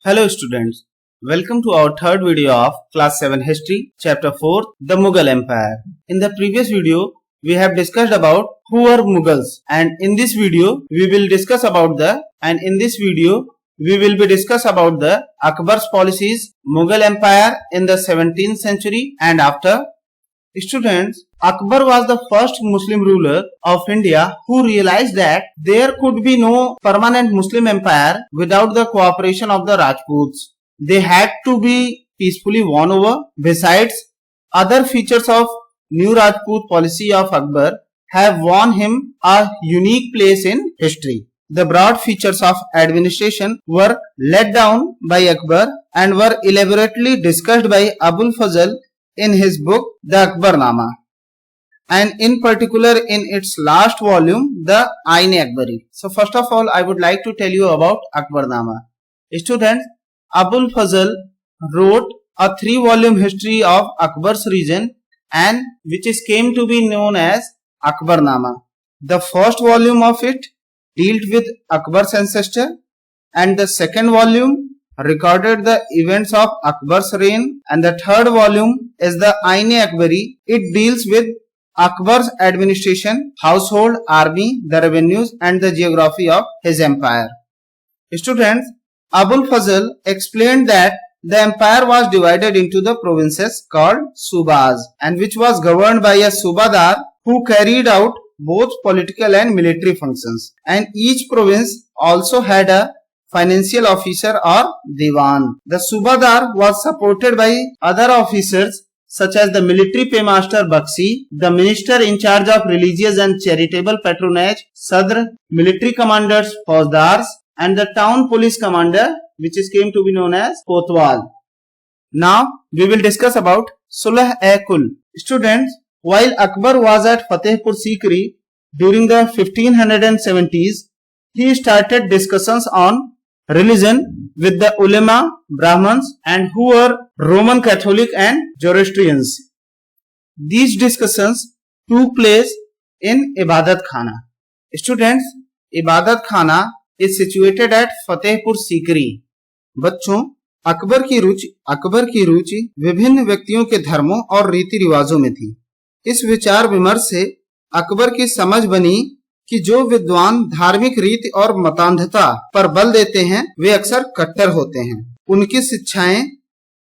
Hello students, welcome to our third video of class 7 history, chapter 4, the Mughal Empire. In the previous video, we have discussed about who were Mughals, and in this video we will be discuss about the Akbar's policies, Mughal Empire in the 17th century and after. Students, Akbar was the first Muslim ruler of India who realized that there could be no permanent Muslim empire without the cooperation of the Rajputs. They had to be peacefully won over. Besides, other features of new Rajput policy of Akbar have won him a unique place in history. The broad features of administration were laid down by Akbar and were elaborately discussed by Abul Fazl in his book The Akbarnama, and in particular in its last volume, the Ain-e-Akbari. So first of all, I would like to tell you about Akbarnama. Students, Abul Fazl wrote a 3-volume history of Akbar's region and which came to be known as Akbarnama. The first volume of it dealt with Akbar's ancestor, and the second volume recorded the events of Akbar's reign, and the third volume is the Ain-e-Akbari. It deals with Akbar's administration, household, army, the revenues and the geography of his empire. Students, Abul Fazl explained that the empire was divided into the provinces called Subas, and which was governed by a Subadar who carried out both political and military functions, and each province also had a financial officer or Diwan. The Subadar was supported by other officers such as the military paymaster Bakshi, the minister in charge of religious and charitable patronage Sadr, military commanders Fauzdars, and the town police commander which came to be known as Kotwal. Now we will discuss about Sulh-e-Kul. Students, while Akbar was at Fatehpur Sikri during the 1570s, he started discussions on religion with the ulema, Brahmins, and who were Roman Catholic and Zoroastrians. These discussions took place in Ibadat Khana. Students, Ibadat Khana is situated at Fatehpur Sikri. बच्चों, अकबर की रुचि विभिन्न व्यक्तियों के धर्मों और रीति रिवाजों में थी। इस विचार विमर्श से अकबर की समझ बनी कि जो विद्वान धार्मिक रीति और मतांधता पर बल देते हैं वे अक्सर कट्टर होते हैं। उनकी शिक्षाएं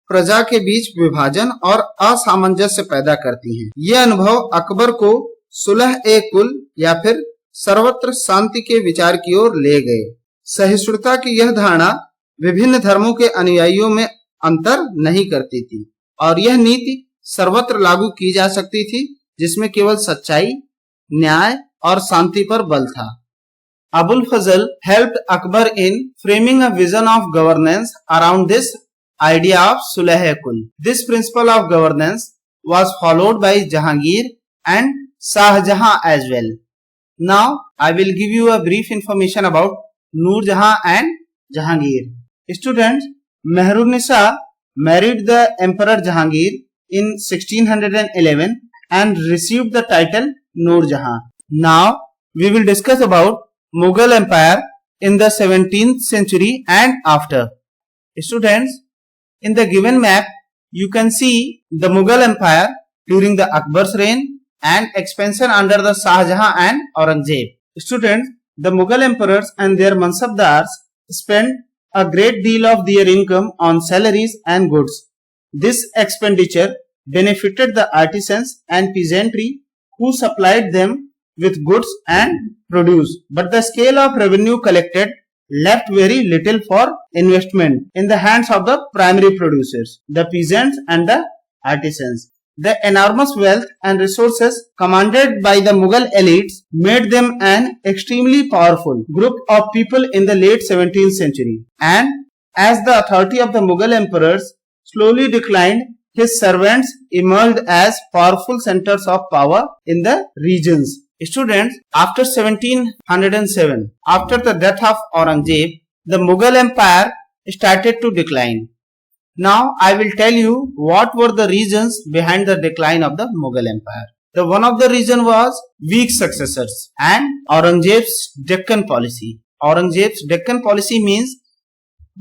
प्रजा के बीच विभाजन और असामंजस्य पैदा करती हैं। ये अनुभव अकबर को सुलह-ए-कुल या फिर सर्वत्र शांति के विचार की ओर ले गए। सहिष्णुता की यह धारणा विभिन्न धर्मों के अनुयायियों में अंतर नहीं करती थी और यह नीति सर्वत्र लागू की जा सकती थी जिसमें केवल सच्चाई, न्याय और शांति पर बल था। Abul Fazl helped Akbar in framing a vision of governance around this idea of Sulh-e-Kul. This principle of governance was followed by Jahangir and Shah Jahan as well. Now I will give you a brief information about Noor Jahan and Jahangir. Students, Mehrun-Nisa married the Emperor Jahangir in 1611 and received the title Noor Jahan. Now we will discuss about Mughal Empire in the 17th century and after. Students, in the given map you can see the Mughal Empire during the Akbar's reign and expansion under the Shah Jahan and Aurangzeb. Students, the Mughal emperors and their mansabdars spent a great deal of their income on salaries and goods. This expenditure benefited the artisans and peasantry who supplied them with goods and produce, but the scale of revenue collected left very little for investment in the hands of the primary producers, the peasants and the artisans. The enormous wealth and resources commanded by the Mughal elites made them an extremely powerful group of people in the late 17th century, and as the authority of the Mughal emperors slowly declined, his servants emerged as powerful centers of power in the regions. Students, after 1707, after the death of Aurangzeb, the Mughal Empire started to decline. Now I will tell you what were the reasons behind the decline of the Mughal Empire. The one of the reason was weak successors and Aurangzeb's Deccan policy. Aurangzeb's Deccan policy means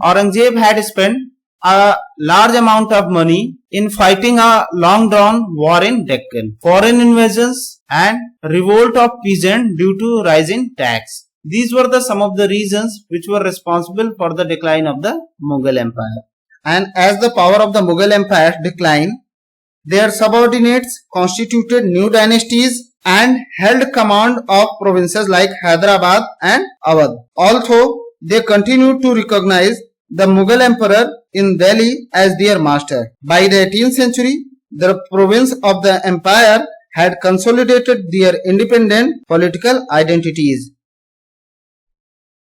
Aurangzeb had spent a large amount of money in fighting a long-drawn war in Deccan, foreign invasions and revolt of peasants due to rising tax. These were some of the reasons which were responsible for the decline of the Mughal Empire. And as the power of the Mughal Empire declined, their subordinates constituted new dynasties and held command of provinces like Hyderabad and Awadh. Although they continued to recognize the Mughal emperor in Delhi as their master. By the 18th century, the province of the empire had consolidated their independent political identities.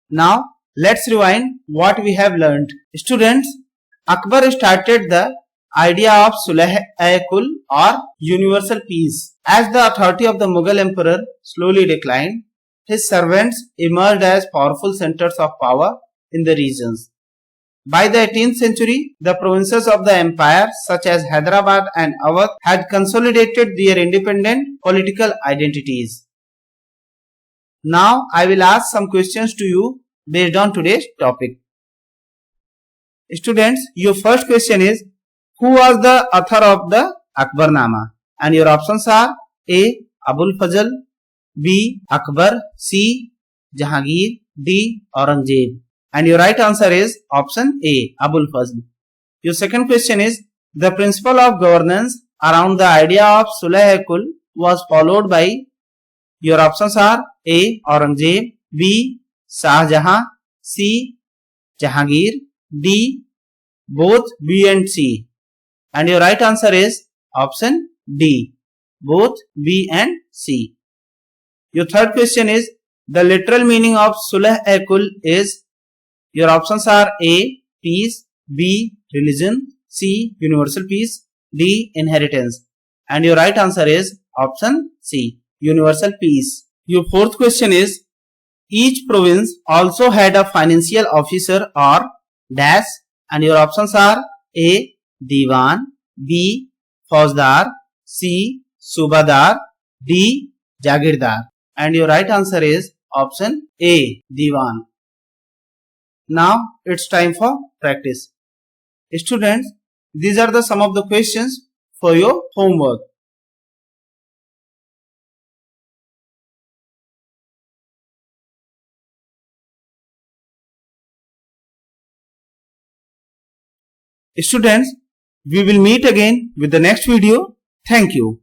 Now, let's rewind what we have learned. Students, Akbar started the idea of Sulh-e-Kul or universal peace. As the authority of the Mughal emperor slowly declined, his servants emerged as powerful centers of power in the regions. By the 18th century, the provinces of the empire such as Hyderabad and Awadh had consolidated their independent political identities. Now, I will ask some questions to you based on today's topic. Students, your first question is, who was the author of the Akbarnama? And your options are A. Abul Fazl, B. Akbar, C. Jahangir, D. Aurangzeb. And your right answer is option A. Abul Fazl. Your second question is, the principle of governance around the idea of Sulh-e-Kul was followed by. Your options are A. Aurangzeb, B. Shah Jahan, C. Jahangir, D. Both B and C. And your right answer is option D. Both B and C. Your third question is, the literal meaning of Sulh-e-Kul is. Your options are A. Peace, B. Religion, C. Universal peace, D. Inheritance. And your right answer is option C. Universal peace. Your fourth question is, each province also had a financial officer or dash, and your options are A. Diwan, B. Fauzdar, C. Subadar, D. Jagirdar. And your right answer is option A. Diwan. Now it's time for practice. Students, these are some of the questions for your homework. Students, we will meet again with the next video. Thank you.